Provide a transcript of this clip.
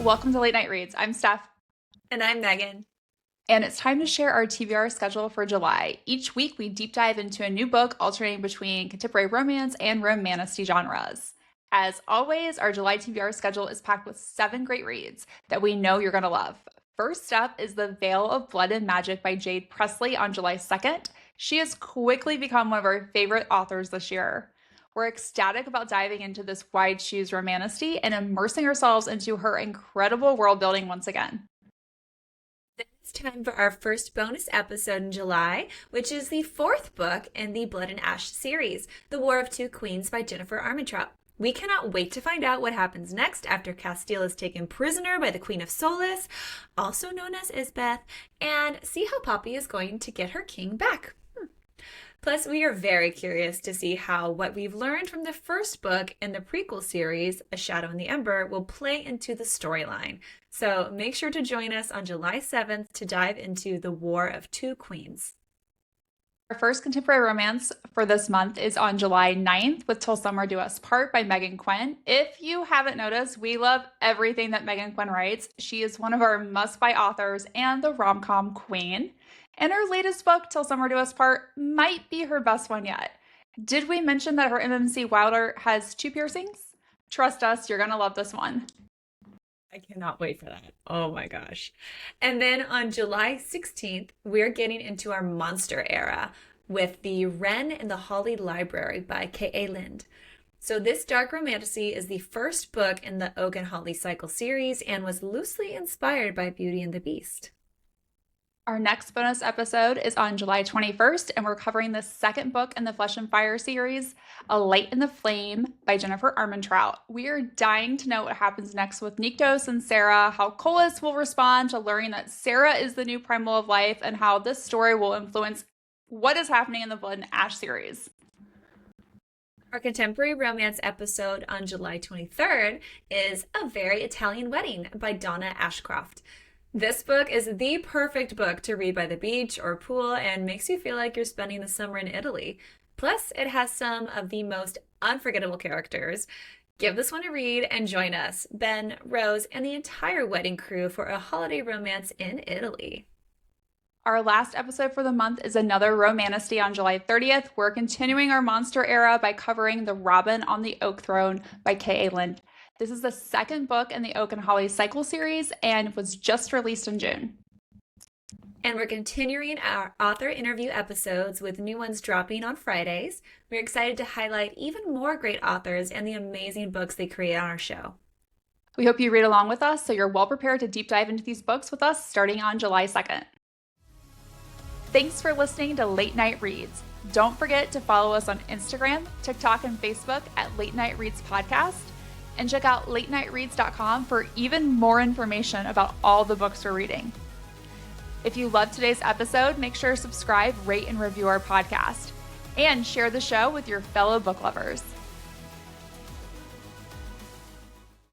Welcome to Late Night Reads. I'm Steph. And I'm Meghan. And it's time to share our TBR schedule for July. Each week, we deep dive into a new book, alternating between contemporary romance and romantasy genres. As always, our July TBR schedule is packed with 7 great reads that we know you're going to love. First up is The Veil of Blood and Magic by Jade Presley on July 2nd. She has quickly become one of our favorite authors this year. We're ecstatic about diving into this wide shoes romantasy and immersing ourselves into her incredible world building once again. Then it's time for our first bonus episode in July, which is the 4th book in the Blood and Ash series, The War of Two Queens by Jennifer Armentrout. We cannot wait to find out what happens next after Castile is taken prisoner by the Queen of Solace, also known as Isbeth, and see how Poppy is going to get her king back. Plus, we are very curious to see how what we've learned from the first book in the prequel series, A Shadow in the Ember, will play into the storyline. So make sure to join us on July 7th to dive into The War of Two Queens. Our first contemporary romance for this month is on July 9th with Till Summer Do Us Part by Meghan Quinn. If you haven't noticed, we love everything that Meghan Quinn writes. She is one of our must-buy authors and the rom-com queen. And her latest book, Till Summer Do Us Part, might be her best one yet. Did we mention that her MMC Wilder has 2 piercings? Trust us, you're going to love this one. I cannot wait for that. Oh my gosh. And then on July 16th, we're getting into our monster era with the Wren in the Holly Library by K.A. Linde. So this dark romantasy is the first book in the Oak and Holly cycle series and was loosely inspired by Beauty and the Beast. Our next bonus episode is on July 21st, and we're covering the second book in the Flesh and Fire series, A Light in the Flame by Jennifer Armentrout. We are dying to know what happens next with Nyktos and Sarah, how Colas will respond to learning that Sarah is the new primal of life, and how this story will influence what is happening in the Blood and Ash series. Our contemporary romance episode on July 23rd is A Very Italian Wedding by Donna Ashcroft. This book is the perfect book to read by the beach or pool and makes you feel like you're spending the summer in Italy. Plus, it has some of the most unforgettable characters. Give this one a read and join us, Ben, Rose, and the entire wedding crew for a holiday romance in Italy. Our last episode for the month is another romantasy on July 30th. We're continuing our monster era by covering The Robin on the Oak Throne by K.A. Linde. This is the second book in the Oak and Holly cycle series and was just released in June. And we're continuing our author interview episodes with new ones dropping on Fridays. We're excited to highlight even more great authors and the amazing books they create on our show. We hope you read along with us so you're well prepared to deep dive into these books with us starting on July 2nd. Thanks for listening to Late Night Reads. Don't forget to follow us on Instagram, TikTok, and Facebook at Late Night Reads Podcast. And check out latenightreads.com for even more information about all the books we're reading. If you loved today's episode, make sure to subscribe, rate, and review our podcast. And share the show with your fellow book lovers.